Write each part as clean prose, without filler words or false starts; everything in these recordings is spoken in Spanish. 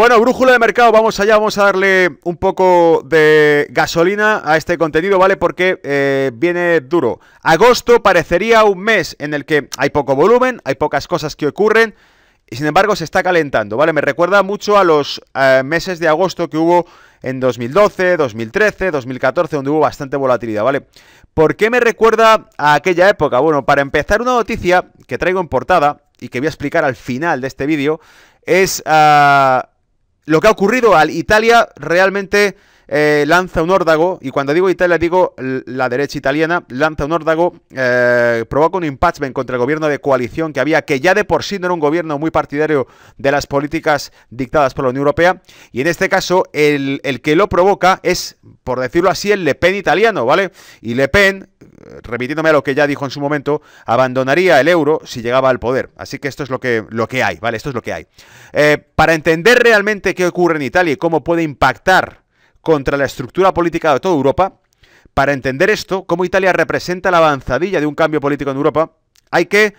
Bueno, brújula de mercado, vamos allá, vamos a darle un poco de gasolina a este contenido, ¿vale? Porque viene duro. Agosto parecería un mes en el que hay poco volumen, hay pocas cosas que ocurren y sin embargo se está calentando, ¿vale? Me recuerda mucho a los meses de agosto que hubo en 2012, 2013, 2014, donde hubo bastante volatilidad, ¿vale? ¿Por qué me recuerda a aquella época? Bueno, para empezar, una noticia que traigo en portada y que voy a explicar al final de este vídeo es lo que ha ocurrido. Italia realmente lanza un órdago, y cuando digo Italia digo la derecha italiana, lanza un órdago, provoca un impeachment contra el gobierno de coalición que había, que ya de por sí no era un gobierno muy partidario de las políticas dictadas por la Unión Europea, y en este caso el que lo provoca es, por decirlo así, el Le Pen italiano, ¿vale? Y Le Pen, remitiéndome a lo que ya dijo en su momento, abandonaría el euro si llegaba al poder. Así que esto es lo que hay, ¿vale? Esto es lo que hay. Para entender realmente qué ocurre en Italia y cómo puede impactar contra la estructura política de toda Europa, para entender esto, cómo Italia representa la avanzadilla de un cambio político en Europa, hay que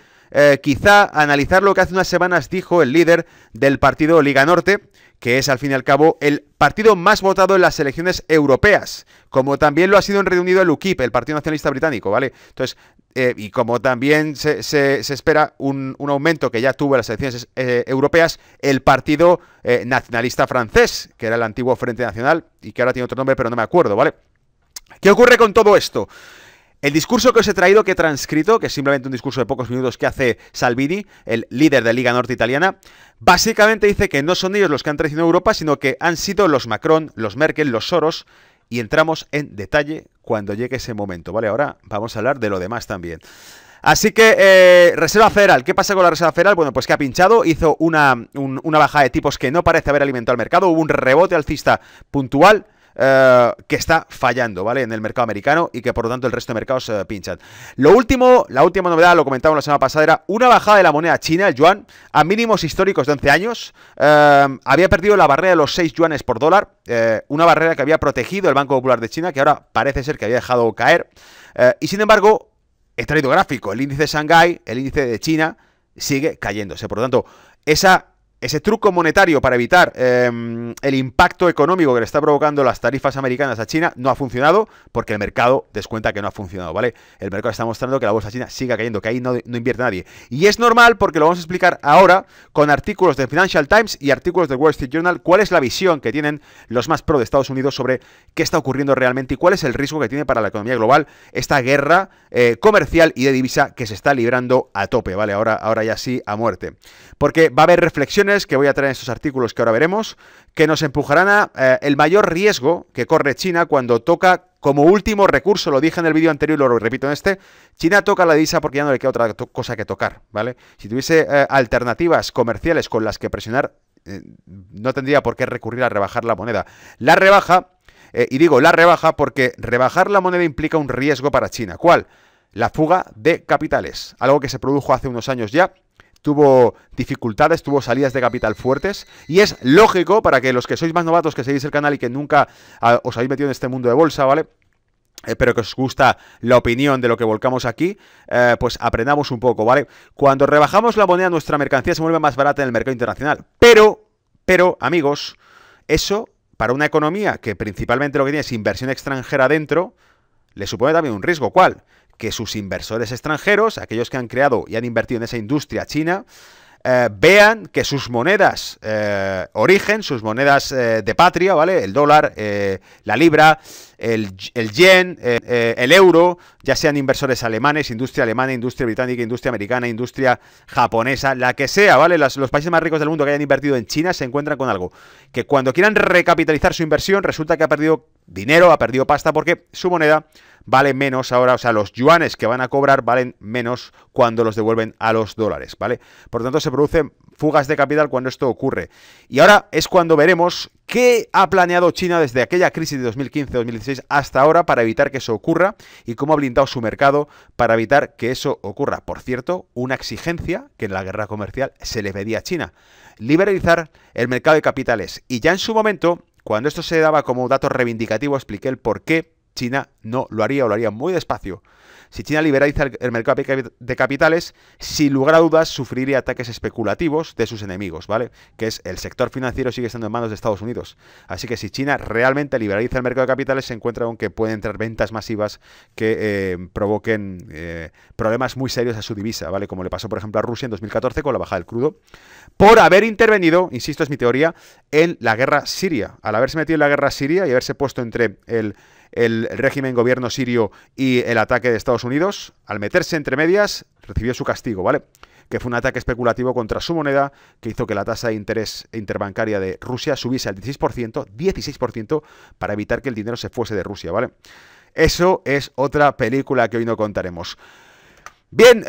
quizá analizar lo que hace unas semanas dijo el líder del partido Liga Norte, que es al fin y al cabo el partido más votado en las elecciones europeas, como también lo ha sido en Reino Unido el UKIP, el Partido Nacionalista Británico, ¿vale? Entonces, y como también se espera un aumento que ya tuvo en las elecciones europeas, el Partido Nacionalista Francés, que era el antiguo Frente Nacional y que ahora tiene otro nombre, pero no me acuerdo, ¿vale? ¿Qué ocurre con todo esto? El discurso que os he traído, que he transcrito, que es simplemente un discurso de pocos minutos que hace Salvini, el líder de Liga Norte italiana, básicamente dice que no son ellos los que han traicionado a Europa, sino que han sido los Macron, los Merkel, los Soros, y entramos en detalle cuando llegue ese momento, ¿vale? Ahora vamos a hablar de lo demás también. Así que, Reserva Federal, ¿qué pasa con la Reserva Federal? Bueno, pues que ha pinchado, hizo una bajada de tipos que no parece haber alimentado al mercado, hubo un rebote alcista puntual, que está fallando, ¿vale? En el mercado americano y que por lo tanto el resto de mercados pinchan. La última novedad, lo comentamos la semana pasada, era una bajada de la moneda china, el yuan, a mínimos históricos de 11 años. Había perdido la barrera de los 6 yuanes por dólar, una barrera que había protegido el Banco Popular de China, que ahora parece ser que había dejado caer. Y sin embargo, he traído gráfico, el índice de Shanghái, el índice de China, sigue cayéndose. Por lo tanto, ese truco monetario para evitar el impacto económico que le está provocando las tarifas americanas a China no ha funcionado, porque el mercado descuenta que no ha funcionado, ¿vale? El mercado está mostrando que la bolsa china sigue cayendo, que ahí no invierte nadie. Y es normal, porque lo vamos a explicar ahora con artículos de Financial Times y artículos de Wall Street Journal, cuál es la visión que tienen los más pro de Estados Unidos sobre qué está ocurriendo realmente y cuál es el riesgo que tiene para la economía global esta guerra comercial y de divisa que se está librando a tope, ¿vale? Ahora ya sí, a muerte. Porque va a haber reflexiones que voy a traer en estos artículos que ahora veremos, que nos empujarán a el mayor riesgo que corre China cuando toca como último recurso. Lo dije en el vídeo anterior y lo repito en este: China toca la divisa porque ya no le queda otra cosa que tocar, ¿vale? Si tuviese alternativas comerciales con las que presionar, no tendría por qué recurrir a rebajar la moneda. La rebaja, y digo la rebaja porque rebajar la moneda implica un riesgo para China. ¿Cuál? La fuga de capitales, algo que se produjo hace unos años ya. Tuvo dificultades, tuvo salidas de capital fuertes, y es lógico, para que los que sois más novatos, que seguís el canal y que nunca os habéis metido en este mundo de bolsa, ¿vale? Pero que os gusta la opinión de lo que volcamos aquí, pues aprendamos un poco, ¿vale? Cuando rebajamos la moneda, nuestra mercancía se vuelve más barata en el mercado internacional. Pero, amigos, eso, para una economía que principalmente lo que tiene es inversión extranjera dentro, le supone también un riesgo. ¿Cuál? Que sus inversores extranjeros, aquellos que han creado y han invertido en esa industria china, vean que sus monedas origen, sus monedas de patria, ¿vale? El dólar, la libra, el yen, el euro, ya sean inversores alemanes, industria alemana, industria británica, industria americana, industria japonesa, la que sea, ¿vale? Los países más ricos del mundo que hayan invertido en China se encuentran con algo, que cuando quieran recapitalizar su inversión resulta que ha perdido dinero, ha perdido pasta, porque su moneda vale menos ahora, o sea, los yuanes que van a cobrar valen menos cuando los devuelven a los dólares, ¿vale? Por lo tanto, se producen fugas de capital cuando esto ocurre. Y ahora es cuando veremos qué ha planeado China desde aquella crisis de 2015-2016 hasta ahora para evitar que eso ocurra, y cómo ha blindado su mercado para evitar que eso ocurra. Por cierto, una exigencia que en la guerra comercial se le pedía a China: liberalizar el mercado de capitales. Y ya en su momento, cuando esto se daba como dato reivindicativo, expliqué el por qué China no lo haría o lo haría muy despacio. Si China liberaliza el mercado de capitales, sin lugar a dudas sufriría ataques especulativos de sus enemigos, ¿vale? Que es el sector financiero sigue estando en manos de Estados Unidos. Así que si China realmente liberaliza el mercado de capitales, se encuentra con que pueden entrar ventas masivas que provoquen problemas muy serios a su divisa, ¿vale? Como le pasó, por ejemplo, a Rusia en 2014 con la bajada del crudo, por haber intervenido, insisto, es mi teoría, en la guerra siria. Al haberse metido en la guerra siria y haberse puesto entre el régimen gobierno sirio y el ataque de Estados Unidos, al meterse entre medias, recibió su castigo, ¿vale? Que fue un ataque especulativo contra su moneda, que hizo que la tasa de interés interbancaria de Rusia subiese al 16%, para evitar que el dinero se fuese de Rusia, ¿vale? Eso es otra película que hoy no contaremos. Bien,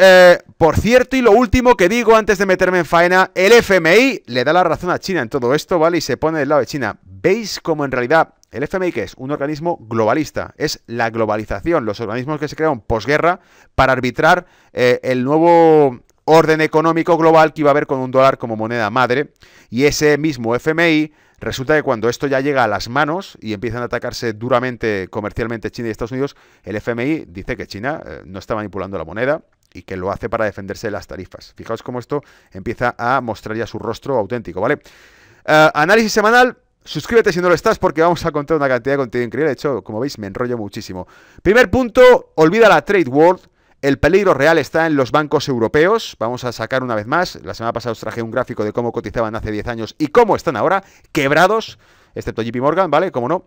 por cierto, y lo último que digo antes de meterme en faena, el FMI le da la razón a China en todo esto, ¿vale? Y se pone del lado de China. ¿Veis cómo en realidad el FMI, que es un organismo globalista, es la globalización, los organismos que se crearon posguerra para arbitrar el nuevo orden económico global que iba a haber con un dólar como moneda madre? Y ese mismo FMI, resulta que cuando esto ya llega a las manos y empiezan a atacarse duramente comercialmente China y Estados Unidos, el FMI dice que China no está manipulando la moneda y que lo hace para defenderse de las tarifas. Fijaos cómo esto empieza a mostrar ya su rostro auténtico, ¿vale? Análisis semanal. Suscríbete si no lo estás porque vamos a contar una cantidad de contenido increíble. De hecho, como veis, me enrollo muchísimo. Primer punto, olvida la trade war. El peligro real está en los bancos europeos. Vamos a sacar una vez más. La semana pasada os traje un gráfico de cómo cotizaban hace 10 años y cómo están ahora, quebrados, excepto JP Morgan, ¿vale? Como no.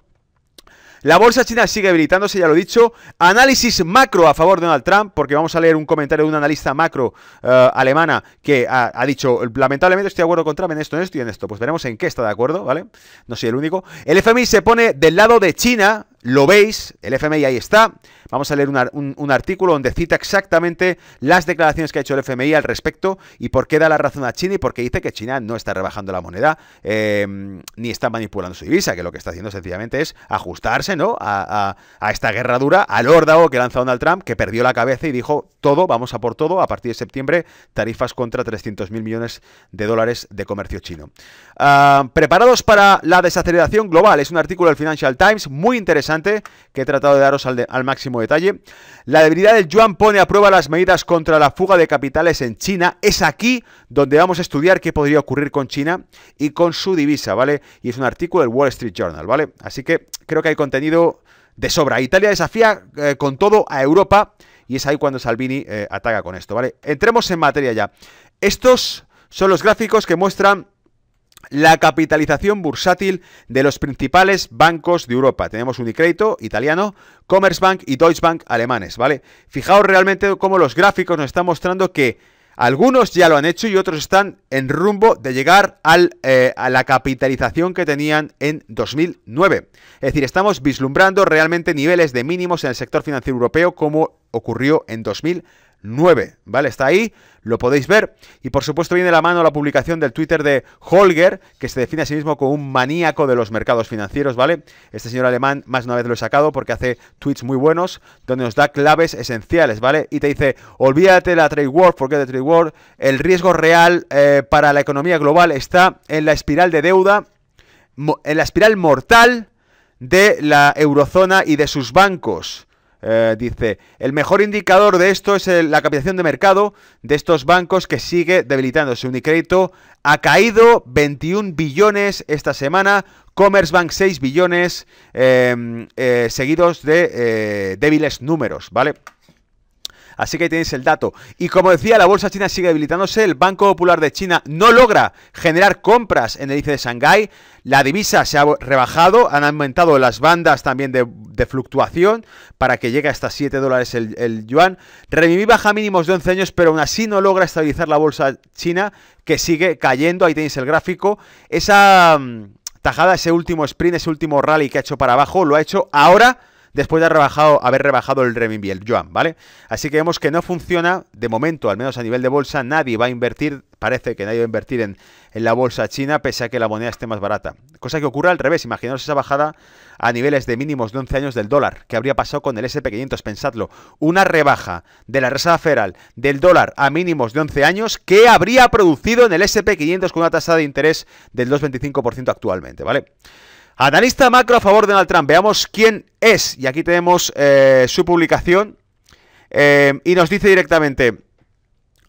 La bolsa china sigue debilitándose, ya lo he dicho. Análisis macro a favor de Donald Trump, porque vamos a leer un comentario de una analista macro alemana que ha dicho, lamentablemente estoy de acuerdo con Trump en esto y en esto. Pues veremos en qué está de acuerdo, ¿vale? No soy el único. El FMI se pone del lado de China. Lo veis, el FMI ahí está. Vamos a leer un artículo donde cita exactamente las declaraciones que ha hecho el FMI al respecto y por qué da la razón a China y por qué dice que China no está rebajando la moneda ni está manipulando su divisa, que lo que está haciendo sencillamente es ajustarse, ¿no? a esta guerra dura, al órdago que lanza Donald Trump, que perdió la cabeza y dijo todo, vamos a por todo, a partir de septiembre, tarifas contra 300.000 millones de dólares de comercio chino. Preparados para la desaceleración global, es un artículo del Financial Times muy interesante que he tratado de daros al máximo detalle. La debilidad del yuan pone a prueba las medidas contra la fuga de capitales en China. Es aquí donde vamos a estudiar qué podría ocurrir con China y con su divisa, ¿vale? Y es un artículo del Wall Street Journal, ¿vale? Así que creo que hay contenido de sobra. Italia desafía con todo a Europa y es ahí cuando Salvini ataca con esto, ¿vale? Entremos en materia ya. Estos son los gráficos que muestran la capitalización bursátil de los principales bancos de Europa. Tenemos Unicredito, italiano, Commerzbank y Deutsche Bank, alemanes, ¿vale? Fijaos realmente cómo los gráficos nos están mostrando que algunos ya lo han hecho y otros están en rumbo de llegar a la capitalización que tenían en 2009. Es decir, estamos vislumbrando realmente niveles de mínimos en el sector financiero europeo como ocurrió en 2009, ¿vale? Está ahí, lo podéis ver. Y por supuesto viene de la mano la publicación del Twitter de Holger, que se define a sí mismo como un maníaco de los mercados financieros, ¿vale? Este señor alemán, más de una vez lo he sacado porque hace tweets muy buenos, donde nos da claves esenciales, ¿vale? Y te dice, olvídate de la trade war, forget the trade war, el riesgo real para la economía global está en la espiral de deuda, en la espiral mortal de la eurozona y de sus bancos. Dice, el mejor indicador de esto es la capitalización de mercado de estos bancos que sigue debilitándose. Unicredito ha caído 21 billones esta semana, Commerzbank 6 billones, seguidos de débiles números, ¿vale? Así que ahí tenéis el dato. Y como decía, la bolsa china sigue debilitándose. El Banco Popular de China no logra generar compras en el índice de Shanghái. La divisa se ha rebajado. Han aumentado las bandas también de fluctuación para que llegue hasta 7 dólares el yuan. Renminbi baja mínimos de 11 años, pero aún así no logra estabilizar la bolsa china, que sigue cayendo. Ahí tenéis el gráfico. Esa tajada, ese último sprint, ese último rally que ha hecho para abajo, lo ha hecho ahora, después de haber rebajado el renminbi, el yuan, ¿vale? Así que vemos que no funciona, de momento, al menos a nivel de bolsa, nadie va a invertir, parece que nadie va a invertir en la bolsa china, pese a que la moneda esté más barata. Cosa que ocurre al revés, imaginaos esa bajada a niveles de mínimos de 11 años del dólar, que habría pasado con el SP500, pensadlo, una rebaja de la Reserva Federal del dólar a mínimos de 11 años, ¿qué habría producido en el SP500 con una tasa de interés del 2,25% actualmente, ¿vale? Analista macro a favor de Donald Trump. Veamos quién es. Y aquí tenemos su publicación. Y nos dice directamente: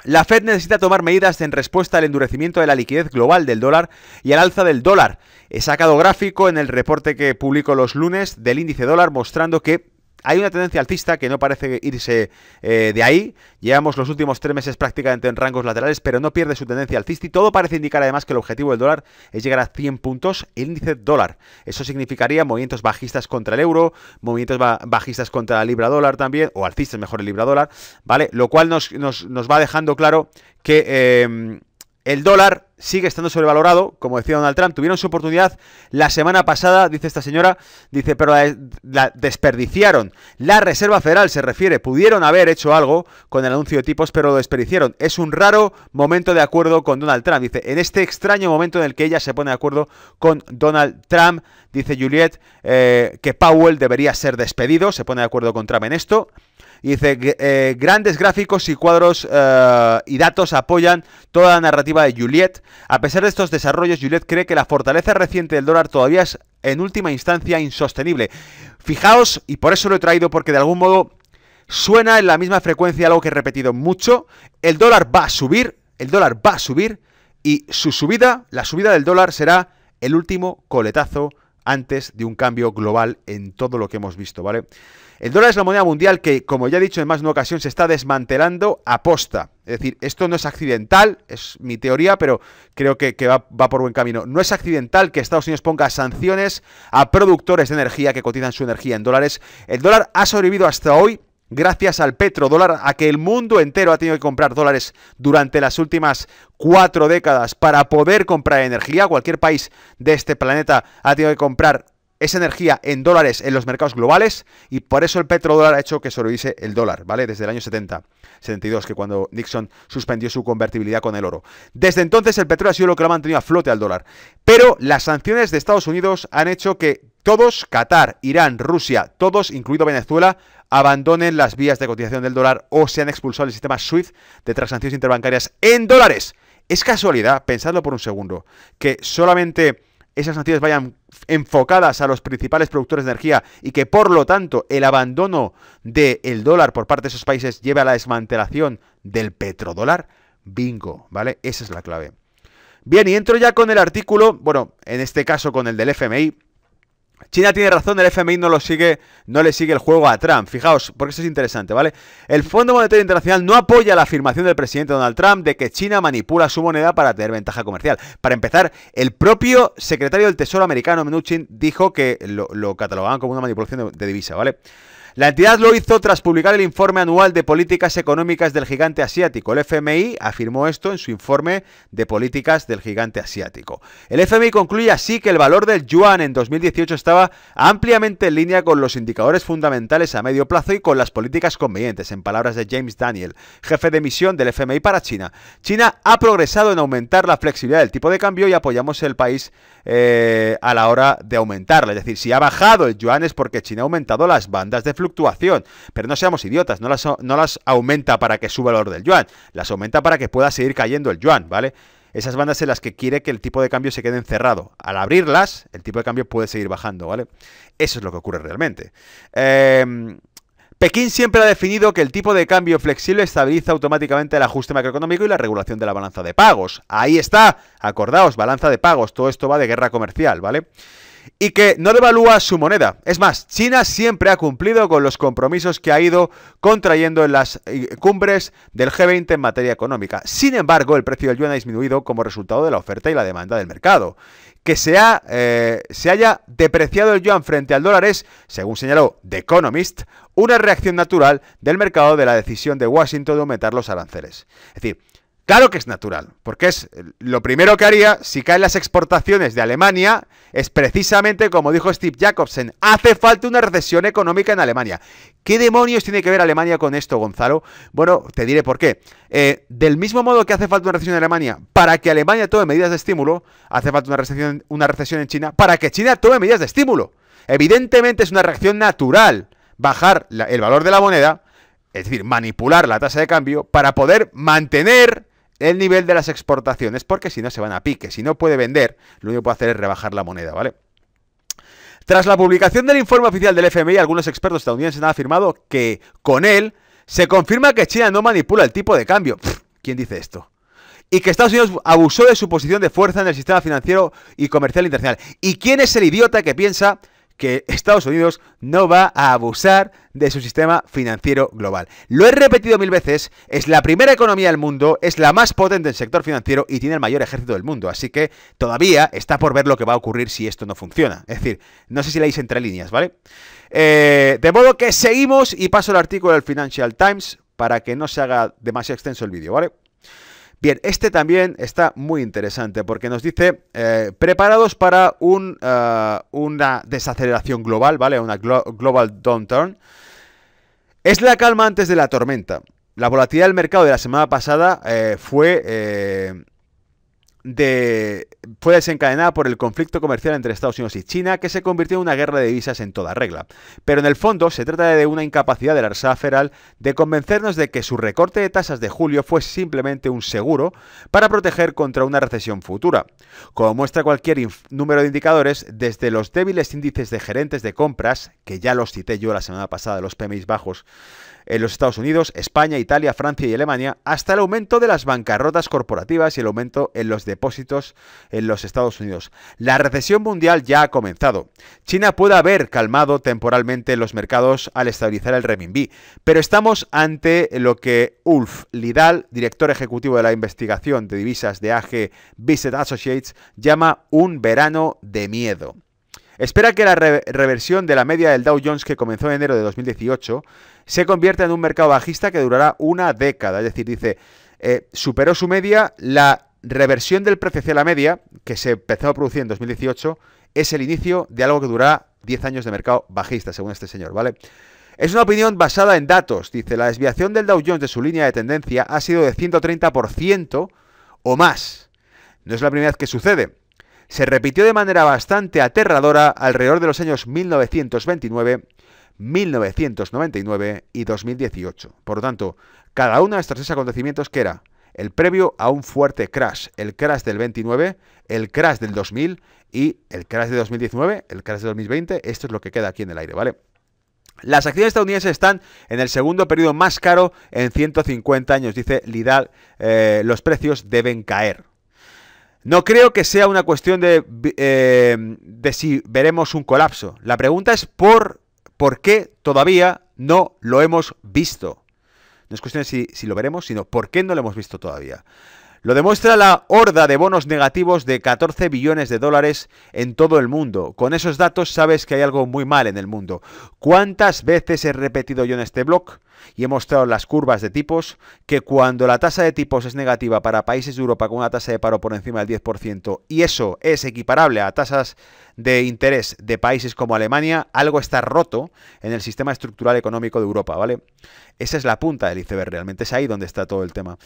la Fed necesita tomar medidas en respuesta al endurecimiento de la liquidez global del dólar y al alza del dólar. He sacado gráfico en el reporte que publico los lunes del índice dólar mostrando que hay una tendencia alcista que no parece irse de ahí. Llevamos los últimos 3 meses prácticamente en rangos laterales, pero no pierde su tendencia alcista y todo parece indicar además que el objetivo del dólar es llegar a 100 puntos el índice dólar. Eso significaría movimientos bajistas contra el euro, movimientos bajistas contra la libra dólar también, o alcistas mejor el libra dólar, ¿vale? Lo cual nos va dejando claro que el dólar sigue estando sobrevalorado, como decía Donald Trump. Tuvieron su oportunidad la semana pasada, dice esta señora, dice, pero la desperdiciaron. La Reserva Federal se refiere, pudieron haber hecho algo con el anuncio de tipos, pero lo desperdiciaron. Es un raro momento de acuerdo con Donald Trump. Dice, en este extraño momento en el que ella se pone de acuerdo con Donald Trump, dice Juliet, que Powell debería ser despedido, se pone de acuerdo con Trump en esto. Y dice, grandes gráficos y cuadros y datos apoyan toda la narrativa de Juliet. A pesar de estos desarrollos, Juliet cree que la fortaleza reciente del dólar todavía es en última instancia insostenible. Fijaos, y por eso lo he traído, porque de algún modo suena en la misma frecuencia algo que he repetido mucho. El dólar va a subir, y su subida, la subida del dólar será el último coletazo antes de un cambio global en todo lo que hemos visto, ¿vale? El dólar es la moneda mundial que, como ya he dicho en más de una ocasión, se está desmantelando a posta. Es decir, esto no es accidental, es mi teoría, pero creo que va por buen camino. No es accidental que Estados Unidos ponga sanciones a productores de energía que cotizan su energía en dólares. El dólar ha sobrevivido hasta hoy gracias al petrodólar, a que el mundo entero ha tenido que comprar dólares durante las últimas 4 décadas para poder comprar energía. Cualquier país de este planeta ha tenido que comprar esa energía en dólares en los mercados globales, y por eso el petrodólar ha hecho que sobreviviese el dólar, ¿vale? Desde el año 72, que cuando Nixon suspendió su convertibilidad con el oro. Desde entonces el petróleo ha sido lo que lo ha mantenido a flote al dólar. Pero las sanciones de Estados Unidos han hecho que todos, Qatar, Irán, Rusia, todos, incluido Venezuela, abandonen las vías de cotización del dólar o sean expulsados del sistema SWIFT de transacciones interbancarias en dólares. Es casualidad, pensadlo por un segundo, que solamente esas sanciones vayan enfocadas a los principales productores de energía y que por lo tanto el abandono del dólar por parte de esos países lleve a la desmantelación del petrodólar. Bingo, ¿vale? Esa es la clave. Bien, y entro ya con el artículo, bueno, en este caso con el del FMI. China tiene razón, el FMI no le sigue el juego a Trump. Fijaos, porque esto es interesante, ¿vale? El Fondo Monetario Internacional no apoya la afirmación del presidente Donald Trump de que China manipula su moneda para tener ventaja comercial. Para empezar, el propio secretario del Tesoro americano, Mnuchin, dijo que lo catalogaban como una manipulación de divisa, ¿vale? La entidad lo hizo tras publicar el informe anual de políticas económicas del gigante asiático. El FMI afirmó esto en su informe de políticas del gigante asiático. El FMI concluye así que el valor del yuan en 2018 estaba ampliamente en línea con los indicadores fundamentales a medio plazo y con las políticas convenientes, en palabras de James Daniel, jefe de misión del FMI para China. China ha progresado en aumentar la flexibilidad del tipo de cambio y apoyamos el país a la hora de aumentarla. Es decir, si ha bajado el yuan es porque China ha aumentado las bandas de fluctuación, pero no seamos idiotas, no las aumenta para que suba el valor del yuan, las aumenta para que pueda seguir cayendo el yuan, ¿vale? Esas bandas en las que quiere que el tipo de cambio se quede encerrado. Al abrirlas, el tipo de cambio puede seguir bajando, ¿vale? Eso es lo que ocurre realmente. Pekín siempre ha definido que el tipo de cambio flexible estabiliza automáticamente el ajuste macroeconómico y la regulación de la balanza de pagos. Ahí está, acordaos, balanza de pagos, todo esto va de guerra comercial, ¿vale? Y que no devalúa su moneda. Es más, China siempre ha cumplido con los compromisos que ha ido contrayendo en las cumbres del G20 en materia económica. Sin embargo, el precio del yuan ha disminuido como resultado de la oferta y la demanda del mercado. Que se haya depreciado el yuan frente al dólar es, según señaló The Economist, una reacción natural del mercado de la decisión de Washington de aumentar los aranceles. Es decir, claro que es natural, porque es lo primero que haría si caen las exportaciones de Alemania, es precisamente como dijo Steve Jacobsen, hace falta una recesión económica en Alemania. ¿Qué demonios tiene que ver Alemania con esto, Gonzalo? Bueno, te diré por qué. Del mismo modo que hace falta una recesión en Alemania para que Alemania tome medidas de estímulo, hace falta una recesión en China para que China tome medidas de estímulo. Evidentemente es una reacción natural bajar el valor de la moneda, es decir, manipular la tasa de cambio para poder mantener el nivel de las exportaciones, porque si no se van a pique. Si no puede vender, lo único que puede hacer es rebajar la moneda, ¿vale? Tras la publicación del informe oficial del FMI, algunos expertos estadounidenses han afirmado que con él se confirma que China no manipula el tipo de cambio. ¿Quién dice esto? Y que Estados Unidos abusó de su posición de fuerza en el sistema financiero y comercial internacional. ¿Y quién es el idiota que piensa que Estados Unidos no va a abusar de su sistema financiero global? Lo he repetido 1000 veces, es la primera economía del mundo, es la más potente en el sector financiero y tiene el mayor ejército del mundo, así que todavía está por ver lo que va a ocurrir si esto no funciona. Es decir, no sé si leéis entre líneas, ¿vale? De modo que seguimos y paso el artículo del Financial Times para que no se haga demasiado extenso el vídeo, ¿vale? Bien, este también está muy interesante porque nos dice, preparados para una desaceleración global, ¿vale? Una global downturn. Es la calma antes de la tormenta. La volatilidad del mercado de la semana pasada fue desencadenada por el conflicto comercial entre Estados Unidos y China, que se convirtió en una guerra de divisas en toda regla. Pero en el fondo se trata de una incapacidad de la Reserva Federal de convencernos de que su recorte de tasas de julio fue simplemente un seguro para proteger contra una recesión futura. Como muestra cualquier número de indicadores, desde los débiles índices de gerentes de compras, que ya los cité yo la semana pasada, los PMI bajos, en los Estados Unidos, España, Italia, Francia y Alemania, hasta el aumento de las bancarrotas corporativas y el aumento en los depósitos en los Estados Unidos. La recesión mundial ya ha comenzado. China puede haber calmado temporalmente los mercados al estabilizar el renminbi, pero estamos ante lo que Ulf Lidal, director ejecutivo de la investigación de divisas de AG Business Associates, llama un verano de miedo. Espera que la reversión de la media del Dow Jones que comenzó en enero de 2018 se convierta en un mercado bajista que durará una década. Es decir, dice, superó su media, la reversión del precio hacia la media, que se empezó a producir en 2018, es el inicio de algo que durará 10 años de mercado bajista, según este señor, ¿vale? Es una opinión basada en datos. Dice, la desviación del Dow Jones de su línea de tendencia ha sido de 130% o más. No es la primera vez que sucede. Se repitió de manera bastante aterradora alrededor de los años 1929, 1999 y 2018. Por lo tanto, cada uno de estos 3 acontecimientos que era el previo a un fuerte crash, el crash del 29, el crash del 2000 y el crash de 2019, el crash de 2020, esto es lo que queda aquí en el aire, ¿vale? Las acciones estadounidenses están en el segundo periodo más caro en 150 años, dice Lidal, los precios deben caer. No creo que sea una cuestión de si veremos un colapso. La pregunta es por qué todavía no lo hemos visto. No es cuestión de si lo veremos, sino por qué no lo hemos visto todavía. Lo demuestra la horda de bonos negativos de 14 billones de dólares en todo el mundo. Con esos datos sabes que hay algo muy mal en el mundo. ¿Cuántas veces he repetido yo en este blog y he mostrado las curvas de tipos que cuando la tasa de tipos es negativa para países de Europa con una tasa de paro por encima del 10% y eso es equiparable a tasas de interés de países como Alemania, algo está roto en el sistema estructural económico de Europa, ¿vale? Esa es la punta del iceberg realmente, es ahí donde está todo el tema.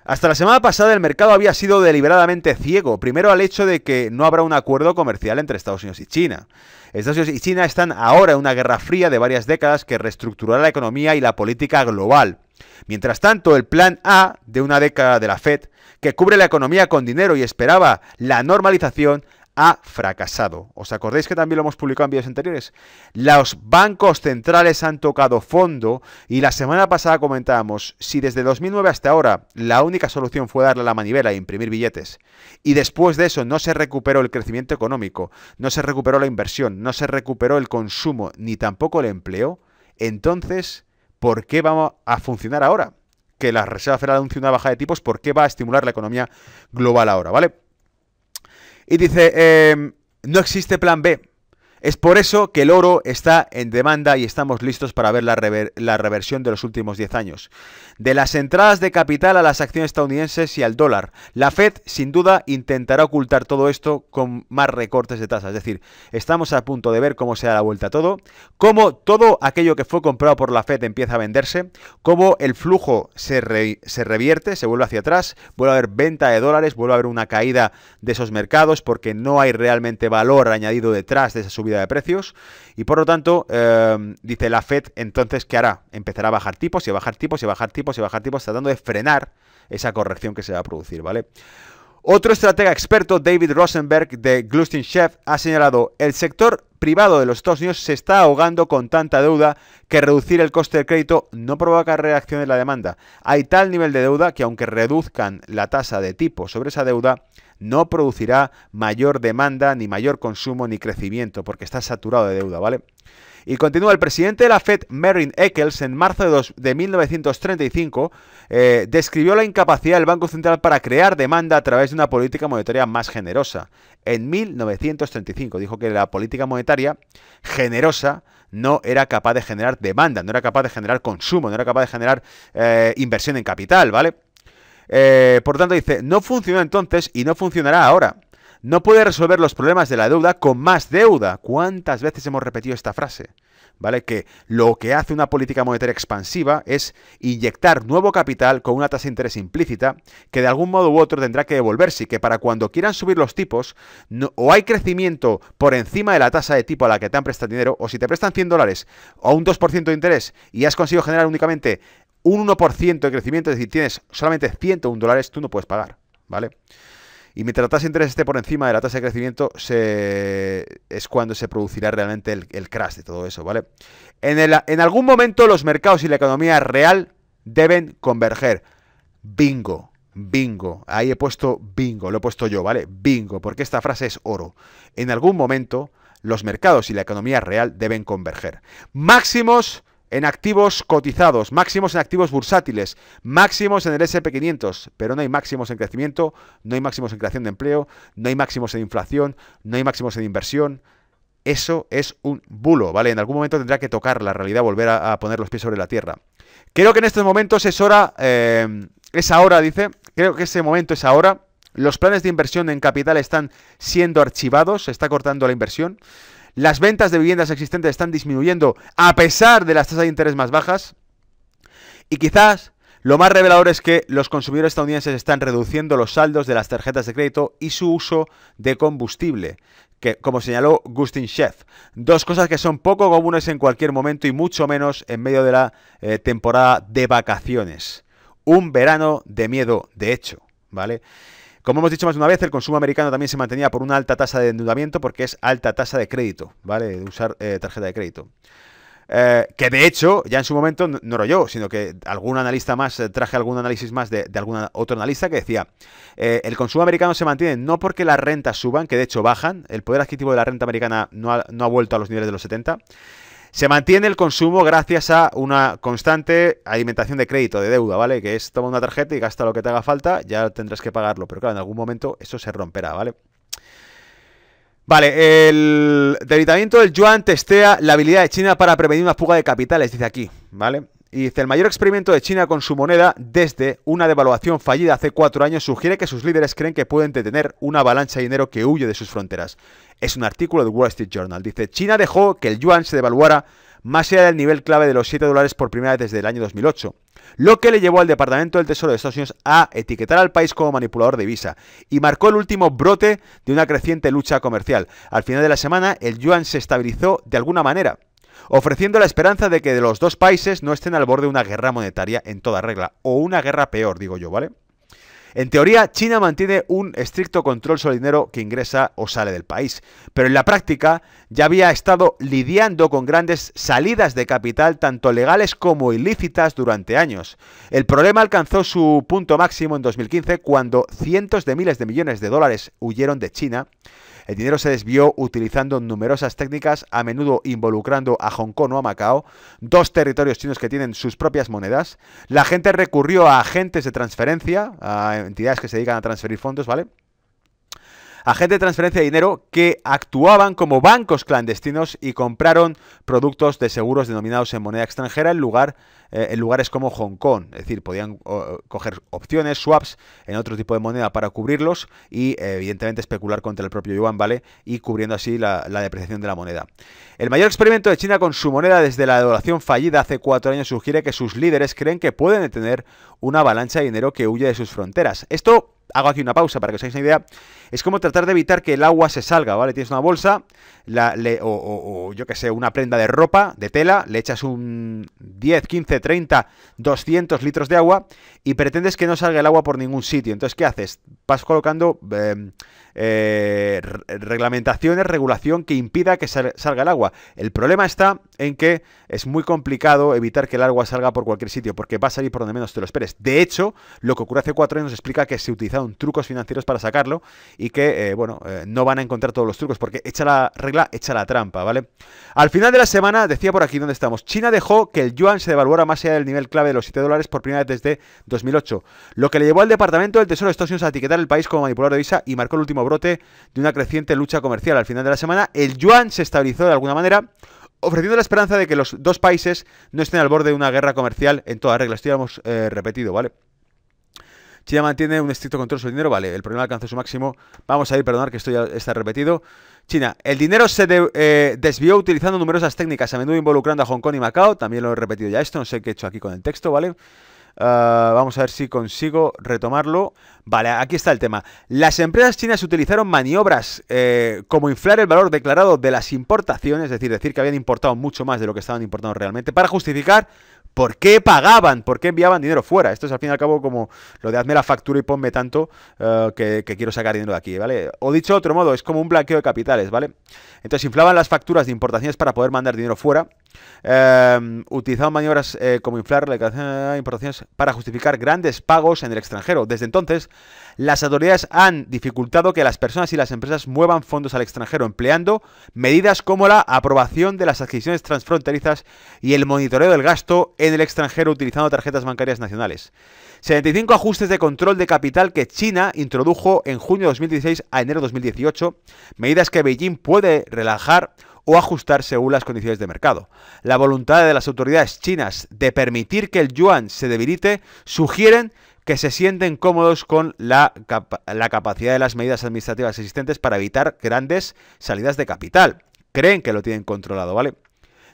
Hasta la semana pasada el mercado había sido deliberadamente ciego, primero al hecho de que no habrá un acuerdo comercial entre Estados Unidos y China. Estados Unidos y China están ahora en una guerra fría de varias décadas que reestructurará la economía y la política global. Mientras tanto, el plan A de una década de la Fed, que cubre la economía con dinero y esperaba la normalización, ha fracasado. ¿Os acordáis que también lo hemos publicado en vídeos anteriores? Los bancos centrales han tocado fondo y la semana pasada comentábamos, si desde 2009 hasta ahora la única solución fue darle la manivela e imprimir billetes y después de eso no se recuperó el crecimiento económico, no se recuperó la inversión, no se recuperó el consumo ni tampoco el empleo, entonces, ¿por qué vamos a funcionar ahora? Que la Reserva Federal anuncie una baja de tipos, ¿por qué va a estimular la economía global ahora? ¿Vale? Y dice, no existe plan B. Es por eso que el oro está en demanda y estamos listos para ver la reversión de los últimos 10 años. De las entradas de capital a las acciones estadounidenses y al dólar, la Fed sin duda intentará ocultar todo esto con más recortes de tasas. Es decir, estamos a punto de ver cómo se da la vuelta a todo, cómo todo aquello que fue comprado por la Fed empieza a venderse, cómo el flujo se revierte, se vuelve hacia atrás, vuelve a haber venta de dólares, vuelve a haber una caída de esos mercados porque no hay realmente valor añadido detrás de esa subida de precios y por lo tanto dice la Fed entonces ¿qué hará? Empezará a bajar tipos y a bajar tipos y a bajar tipos y a bajar tipos tratando de frenar esa corrección que se va a producir, ¿vale? Otro estratega experto, David Rosenberg, de Gluskin Sheff, ha señalado: el sector privado de los Estados Unidos se está ahogando con tanta deuda que reducir el coste del crédito no provoca reacción en la demanda. Hay tal nivel de deuda que aunque reduzcan la tasa de tipo sobre esa deuda, no producirá mayor demanda, ni mayor consumo, ni crecimiento, porque está saturado de deuda, ¿vale? Y continúa: el presidente de la Fed, Merrill Eccles, en marzo de 1935, describió la incapacidad del Banco Central para crear demanda a través de una política monetaria más generosa. En 1935 dijo que la política monetaria generosa no era capaz de generar demanda, no era capaz de generar consumo, no era capaz de generar inversión en capital, ¿vale? Por tanto dice, no funcionó entonces y no funcionará ahora. No puede resolver los problemas de la deuda con más deuda. ¿Cuántas veces hemos repetido esta frase? ¿Vale? Que lo que hace una política monetaria expansiva es inyectar nuevo capital con una tasa de interés implícita que de algún modo u otro tendrá que devolverse, y que para cuando quieran subir los tipos, o hay crecimiento por encima de la tasa de tipo a la que te han prestado dinero, o si te prestan $100 o un 2% de interés y has conseguido generar únicamente un 1% de crecimiento, es decir, tienes solamente $101, tú no puedes pagar, ¿vale? Y mientras la tasa de interés esté por encima de la tasa de crecimiento, es cuando se producirá realmente el crash de todo eso, ¿vale? En algún momento los mercados y la economía real deben converger. Bingo, bingo. Ahí he puesto bingo, lo he puesto yo, ¿vale? Bingo, porque esta frase es oro. En algún momento los mercados y la economía real deben converger. Máximos en activos cotizados, máximos en activos bursátiles, máximos en el S&P 500, pero no hay máximos en crecimiento, no hay máximos en creación de empleo, no hay máximos en inflación, no hay máximos en inversión. Eso es un bulo, ¿vale? En algún momento tendrá que tocar la realidad, volver a poner los pies sobre la tierra. Creo que en estos momentos es hora, es ahora, dice, creo que ese momento es ahora. Los planes de inversión en capital están siendo archivados, se está cortando la inversión. Las ventas de viviendas existentes están disminuyendo a pesar de las tasas de interés más bajas. Y quizás lo más revelador es que los consumidores estadounidenses están reduciendo los saldos de las tarjetas de crédito y su uso de combustible, que, como señaló Gluskin Sheff, dos cosas que son poco comunes en cualquier momento y mucho menos en medio de la temporada de vacaciones. Un verano de miedo, de hecho, ¿vale? Como hemos dicho más de una vez, el consumo americano también se mantenía por una alta tasa de endeudamiento, porque es alta tasa de crédito, ¿vale? De usar tarjeta de crédito. Que de hecho, ya en su momento, no era yo, sino que algún analista más, traje algún análisis más de algún otro analista que decía, el consumo americano se mantiene no porque las rentas suban, que de hecho bajan, el poder adquisitivo de la renta americana no ha vuelto a los niveles de los 70. Se mantiene el consumo gracias a una constante alimentación de crédito, de deuda, ¿vale? Que es toma una tarjeta y gasta lo que te haga falta, ya tendrás que pagarlo. Pero claro, en algún momento eso se romperá, ¿vale? Vale, el debilitamiento del yuan testea la habilidad de China para prevenir una fuga de capitales, dice aquí, ¿vale? Y dice, el mayor experimento de China con su moneda desde una devaluación fallida hace 4 años sugiere que sus líderes creen que pueden detener una avalancha de dinero que huye de sus fronteras. Es un artículo del Wall Street Journal. Dice, China dejó que el yuan se devaluara más allá del nivel clave de los $7 por primera vez desde el año 2008, lo que le llevó al Departamento del Tesoro de Estados Unidos a etiquetar al país como manipulador de divisa y marcó el último brote de una creciente lucha comercial. Al final de la semana, el yuan se estabilizó de alguna manera, ofreciendo la esperanza de que los dos países no estén al borde de una guerra monetaria en toda regla, o una guerra peor, digo yo, ¿vale? En teoría, China mantiene un estricto control sobre el dinero que ingresa o sale del país, pero en la práctica ya había estado lidiando con grandes salidas de capital, tanto legales como ilícitas, durante años. El problema alcanzó su punto máximo en 2015, cuando cientos de miles de millones de dólares huyeron de China. El dinero se desvió utilizando numerosas técnicas, a menudo involucrando a Hong Kong o a Macao, dos territorios chinos que tienen sus propias monedas. La gente recurrió a agentes de transferencia, a entidades que se dedican a transferir fondos, ¿vale? Agentes de transferencia de dinero que actuaban como bancos clandestinos y compraron productos de seguros denominados en moneda extranjera en lugares como Hong Kong. Es decir, podían coger opciones, swaps en otro tipo de moneda para cubrirlos y evidentemente especular contra el propio yuan, ¿vale? Y cubriendo así la depreciación de la moneda. El mayor experimento de China con su moneda desde la devaluación fallida hace 4 años sugiere que sus líderes creen que pueden detener una avalancha de dinero que huye de sus fronteras. Esto hago aquí una pausa para que os hagáis una idea. Es como tratar de evitar que el agua se salga, ¿vale? Tienes una bolsa, o yo que sé, una prenda de ropa, de tela, le echas un 10, 15, 30, 200 litros de agua y pretendes que no salga el agua por ningún sitio. Entonces, ¿qué haces? Vas colocando reglamentaciones, regulación que impida que salga el agua. El problema está en que es muy complicado evitar que el agua salga por cualquier sitio, porque va a salir por donde menos te lo esperes. De hecho, lo que ocurre hace 4 años nos explica que se utilizaron trucos financieros para sacarlo y que, no van a encontrar todos los trucos, porque echa la regla, echa la trampa, ¿vale? Al final de la semana, decía por aquí donde estamos, China dejó que el yuan se devaluara más allá del nivel clave de los $7 por primera vez desde 2008, lo que le llevó al Departamento del Tesoro de Estados Unidos a etiquetar el país como manipulador de divisa y marcó el último brote de una creciente lucha comercial. Al final de la semana, el yuan se estabilizó de alguna manera, ofreciendo la esperanza de que los dos países no estén al borde de una guerra comercial en toda regla. Esto ya lo hemos repetido, ¿vale? China mantiene un estricto control sobre el dinero, vale, el problema alcanzó su máximo. Vamos a ir, perdonad que esto ya está repetido. China, el dinero se desvió utilizando numerosas técnicas, a menudo involucrando a Hong Kong y Macao. También lo he repetido ya esto, no sé qué he hecho aquí con el texto, ¿vale? Vamos a ver si consigo retomarlo. Vale, aquí está el tema. Las empresas chinas utilizaron maniobras como inflar el valor declarado de las importaciones, es decir que habían importado mucho más de lo que estaban importando realmente, para justificar por qué pagaban, por qué enviaban dinero fuera. Esto es al fin y al cabo como lo de hazme la factura y ponme tanto que quiero sacar dinero de aquí, ¿vale? O dicho de otro modo, es como un blanqueo de capitales, ¿vale? Entonces inflaban las facturas de importaciones para poder mandar dinero fuera. Utilizaban maniobras como inflar la importaciones para justificar grandes pagos en el extranjero. Desde entonces, las autoridades han dificultado que las personas y las empresas muevan fondos al extranjero, empleando medidas como la aprobación de las adquisiciones transfronterizas y el monitoreo del gasto en el extranjero utilizando tarjetas bancarias nacionales. 75 ajustes de control de capital que China introdujo en junio de 2016 a enero de 2018, medidas que Beijing puede relajar o ajustar según las condiciones de mercado. La voluntad de las autoridades chinas de permitir que el yuan se debilite sugieren que se sienten cómodos con la capacidad de las medidas administrativas existentes para evitar grandes salidas de capital. Creen que lo tienen controlado, ¿vale?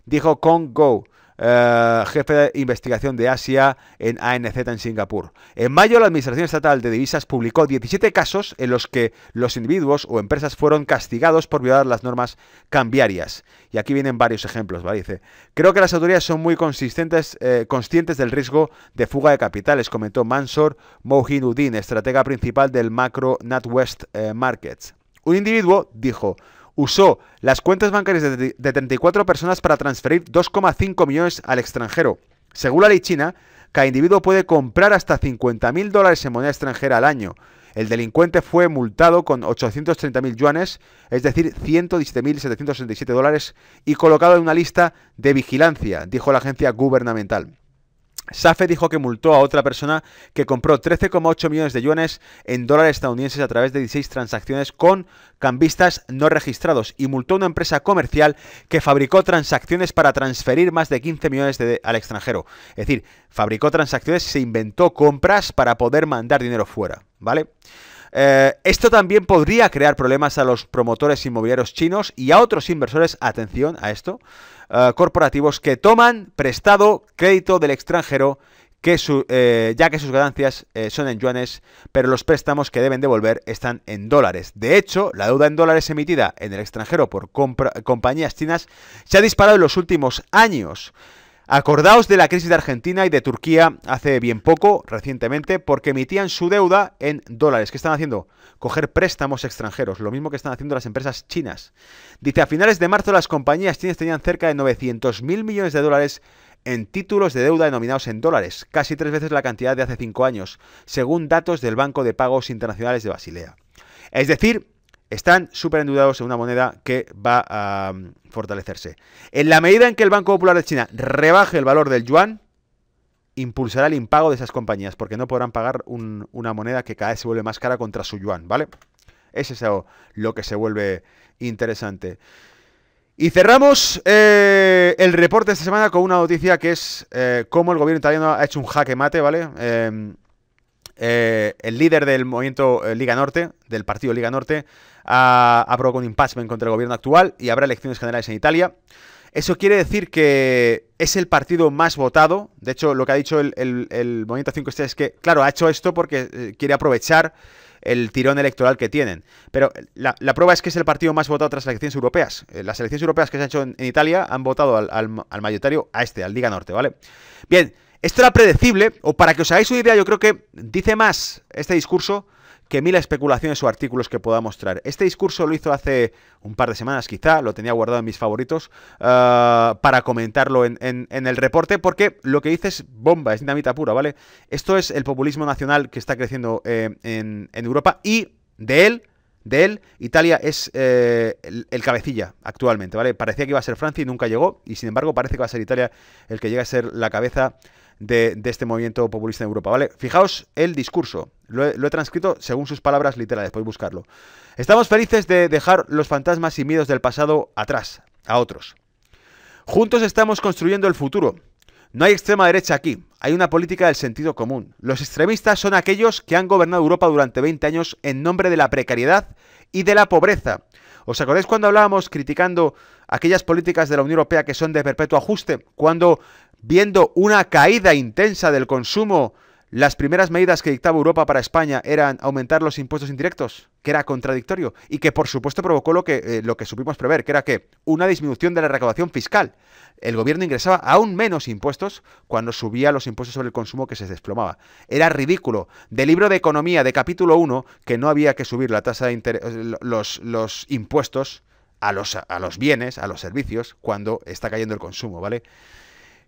Dijo Kong Go, jefe de investigación de Asia en ANZ en Singapur. En mayo, la Administración Estatal de Divisas publicó 17 casos en los que los individuos o empresas fueron castigados por violar las normas cambiarias. Y aquí vienen varios ejemplos, ¿vale? Dice, creo que las autoridades son muy conscientes del riesgo de fuga de capitales, comentó Mansoor Mohinuddin, estratega principal del Macro NatWest Markets. Un individuo dijo, usó las cuentas bancarias de 34 personas para transferir 2,5 millones al extranjero. Según la ley china, cada individuo puede comprar hasta $50.000 en moneda extranjera al año. El delincuente fue multado con 830.000 yuanes, es decir, $117.767, y colocado en una lista de vigilancia, dijo la agencia gubernamental. SAFE dijo que multó a otra persona que compró 13,8 millones de yuanes en dólares estadounidenses a través de 16 transacciones con cambistas no registrados y multó a una empresa comercial que fabricó transacciones para transferir más de 15 millones al extranjero. Es decir, fabricó transacciones, se inventó compras para poder mandar dinero fuera, ¿vale? Esto también podría crear problemas a los promotores inmobiliarios chinos y a otros inversores, atención a esto, corporativos que toman prestado crédito del extranjero ya que sus ganancias son en yuanes, pero los préstamos que deben devolver están en dólares. De hecho, la deuda en dólares emitida en el extranjero por compañías chinas se ha disparado en los últimos años. Acordaos de la crisis de Argentina y de Turquía hace bien poco, recientemente, porque emitían su deuda en dólares. ¿Qué están haciendo? Coger préstamos extranjeros, lo mismo que están haciendo las empresas chinas. Dice, a finales de marzo las compañías chinas tenían cerca de 900.000 millones de dólares en títulos de deuda denominados en dólares, casi 3 veces la cantidad de hace 5 años, según datos del Banco de Pagos Internacionales de Basilea. Es decir, están súper endeudados en una moneda que va a fortalecerse. En la medida en que el Banco Popular de China rebaje el valor del yuan, impulsará el impago de esas compañías, porque no podrán pagar una moneda que cada vez se vuelve más cara contra su yuan, ¿vale? Ese es lo que se vuelve interesante. Y cerramos el reporte de esta semana con una noticia que es cómo el gobierno italiano ha hecho un jaque mate, ¿vale? El líder del movimiento Liga Norte, del partido Liga Norte, ha provocado un impeachment contra el gobierno actual y habrá elecciones generales en Italia. Eso quiere decir que es el partido más votado. De hecho, lo que ha dicho el Movimiento 5 Estrellas es que, claro, ha hecho esto porque quiere aprovechar el tirón electoral que tienen. Pero la prueba es que es el partido más votado tras las elecciones europeas. Las elecciones europeas que se han hecho en Italia han votado al mayoritario, al Liga Norte, ¿vale? Bien, esto era predecible, o para que os hagáis una idea, yo creo que dice más este discurso que 1000 especulaciones o artículos que pueda mostrar. Este discurso lo hizo hace un par de semanas quizá, lo tenía guardado en mis favoritos, para comentarlo en el reporte, porque lo que dice es bomba, es dinamita pura, ¿vale? Esto es el populismo nacional que está creciendo en Europa, y de él, Italia es el cabecilla actualmente, ¿vale? Parecía que iba a ser Francia y nunca llegó, y sin embargo parece que va a ser Italia el que llega a ser la cabeza de este movimiento populista en Europa, ¿vale? Fijaos el discurso, lo he transcrito según sus palabras literales, podéis buscarlo. Estamos felices de dejar los fantasmas y miedos del pasado atrás, a otros. Juntos estamos construyendo el futuro. No hay extrema derecha aquí, hay una política del sentido común. Los extremistas son aquellos que han gobernado Europa durante 20 años en nombre de la precariedad y de la pobreza. ¿Os acordáis cuando hablábamos criticando aquellas políticas de la Unión Europea que son de perpetuo ajuste? Cuando, viendo una caída intensa del consumo, las primeras medidas que dictaba Europa para España eran aumentar los impuestos indirectos, que era contradictorio, y que por supuesto provocó lo que supimos prever, que era que una disminución de la recaudación fiscal. El gobierno ingresaba aún menos impuestos cuando subía los impuestos sobre el consumo, que se desplomaba. Era ridículo. Del libro de economía de capítulo 1, que no había que subir la tasa de interés, los impuestos a los bienes, a los servicios, cuando está cayendo el consumo, ¿vale?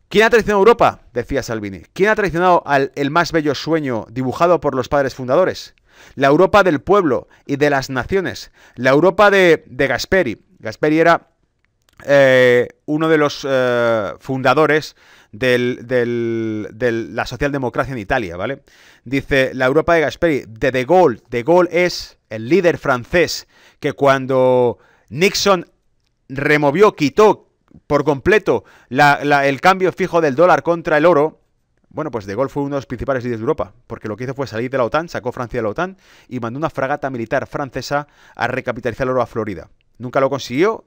¿Quién ha traicionado a Europa?, decía Salvini. ¿Quién ha traicionado el más bello sueño dibujado por los padres fundadores? La Europa del pueblo y de las naciones. La Europa de Gasperi. Gasperi era uno de los fundadores de la socialdemocracia en Italia, ¿vale? Dice, la Europa de Gasperi, de De Gaulle. De Gaulle es el líder francés que cuando Nixon quitó por completo el cambio fijo del dólar contra el oro, bueno, pues De Gaulle fue uno de los principales líderes de Europa, porque lo que hizo fue salir de la OTAN, sacó Francia de la OTAN y mandó una fragata militar francesa a recapitalizar el oro a Florida. Nunca lo consiguió,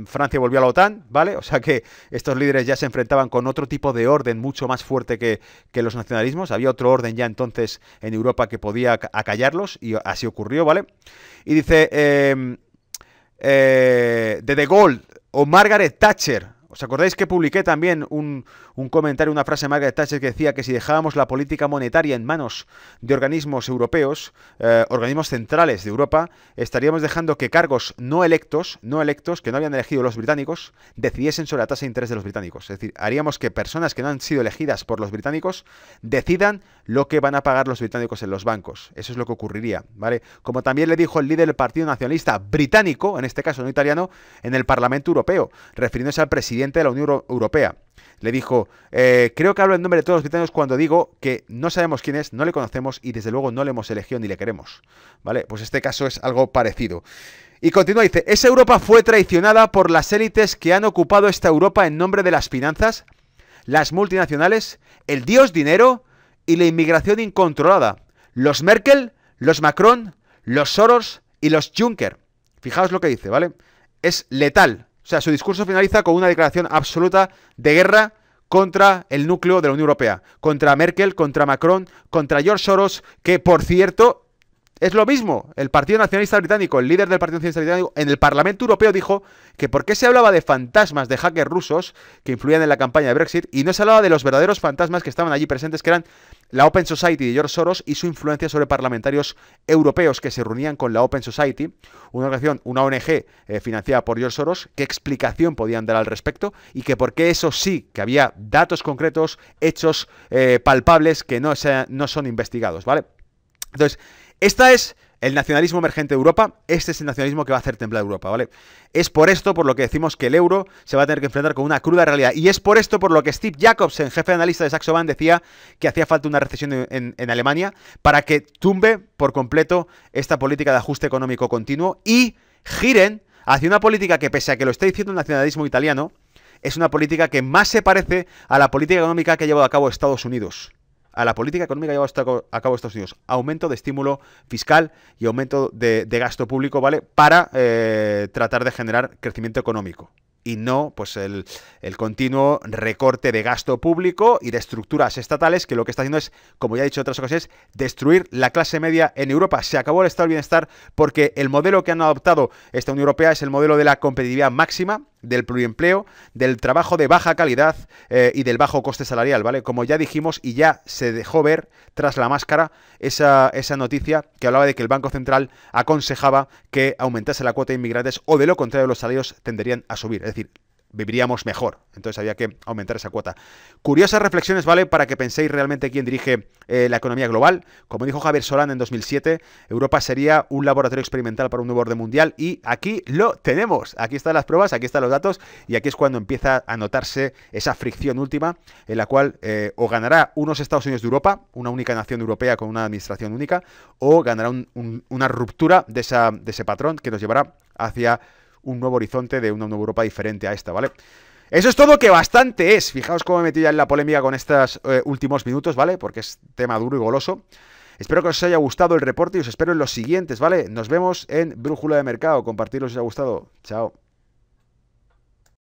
Francia volvió a la OTAN, ¿vale? O sea que estos líderes ya se enfrentaban con otro tipo de orden mucho más fuerte que los nacionalismos. Había otro orden ya entonces en Europa que podía acallarlos, y así ocurrió, ¿vale? Y dice, de Gaulle o Margaret Thatcher. ¿Os acordáis que publiqué también un comentario, una frase de Margaret Thatcher que decía que si dejábamos la política monetaria en manos de organismos europeos, organismos centrales de Europa, estaríamos dejando que cargos no electos, que no habían elegido los británicos, decidiesen sobre la tasa de interés de los británicos? Es decir, haríamos que personas que no han sido elegidas por los británicos decidan lo que van a pagar los británicos en los bancos. Eso es lo que ocurriría, ¿vale? Como también le dijo el líder del Partido Nacionalista británico, en este caso no italiano, en el Parlamento Europeo, refiriéndose al presidente de la Unión Europea. Le dijo, creo que hablo en nombre de todos los británicos cuando digo que no sabemos quién es, no le conocemos y desde luego no le hemos elegido ni le queremos, ¿vale? Pues este caso es algo parecido. Y continúa, dice, esa Europa fue traicionada por las élites que han ocupado esta Europa en nombre de las finanzas, las multinacionales, el dios dinero y la inmigración incontrolada. Los Merkel, los Macron, los Soros y los Juncker. Fijaos lo que dice, ¿vale? Es letal. O sea, su discurso finaliza con una declaración absoluta de guerra contra el núcleo de la Unión Europea, contra Merkel, contra Macron, contra George Soros, que, por cierto, es lo mismo. El Partido Nacionalista Británico, el líder del Partido Nacionalista Británico, en el Parlamento Europeo dijo que por qué se hablaba de fantasmas de hackers rusos que influían en la campaña de Brexit y no se hablaba de los verdaderos fantasmas que estaban allí presentes, que eran la Open Society de George Soros y su influencia sobre parlamentarios europeos que se reunían con la Open Society, una organización, una ONG financiada por George Soros. ¿Qué explicación podían dar al respecto? Y que por qué eso sí, que había datos concretos, hechos palpables que no son investigados, ¿vale? Entonces, esta es el nacionalismo emergente de Europa, este es el nacionalismo que va a hacer temblar Europa, ¿vale? Es por esto por lo que decimos que el euro se va a tener que enfrentar con una cruda realidad, y es por esto por lo que Steve Jacobsen, jefe de analista de Saxo Bank, decía que hacía falta una recesión en Alemania para que tumbe por completo esta política de ajuste económico continuo y giren hacia una política que, pese a que lo está diciendo el nacionalismo italiano, es una política que más se parece a la política económica que ha llevado a cabo Estados Unidos. A la política económica que ha llevado a cabo Estados Unidos. Aumento de estímulo fiscal y aumento de gasto público, ¿vale? Para tratar de generar crecimiento económico. y no pues el continuo recorte de gasto público y de estructuras estatales, que lo que está haciendo es, como ya he dicho en otras ocasiones, destruir la clase media en Europa. Se acabó el estado del bienestar porque el modelo que han adoptado esta Unión Europea es el modelo de la competitividad máxima, del pluriempleo, del trabajo de baja calidad y del bajo coste salarial, ¿vale? Como ya dijimos y ya se dejó ver tras la máscara esa noticia que hablaba de que el Banco Central aconsejaba que aumentase la cuota de inmigrantes o de lo contrario los salarios tenderían a subir, es decir, viviríamos mejor. Entonces había que aumentar esa cuota. Curiosas reflexiones, ¿vale? Para que penséis realmente quién dirige la economía global. Como dijo Javier Solana en 2007, Europa sería un laboratorio experimental para un nuevo orden mundial y aquí lo tenemos. Aquí están las pruebas, aquí están los datos y aquí es cuando empieza a notarse esa fricción última en la cual o ganará unos Estados Unidos de Europa, una única nación europea con una administración única, o ganará una ruptura de ese patrón que nos llevará hacia un nuevo horizonte de una nueva Europa diferente a esta, ¿vale? Eso es todo, que bastante es. Fijaos cómo me metí ya en la polémica con estos últimos minutos, ¿vale? Porque es tema duro y goloso. Espero que os haya gustado el reporte y os espero en los siguientes, ¿vale? Nos vemos en Brújula de Mercado. Compartirlo si os ha gustado. Chao.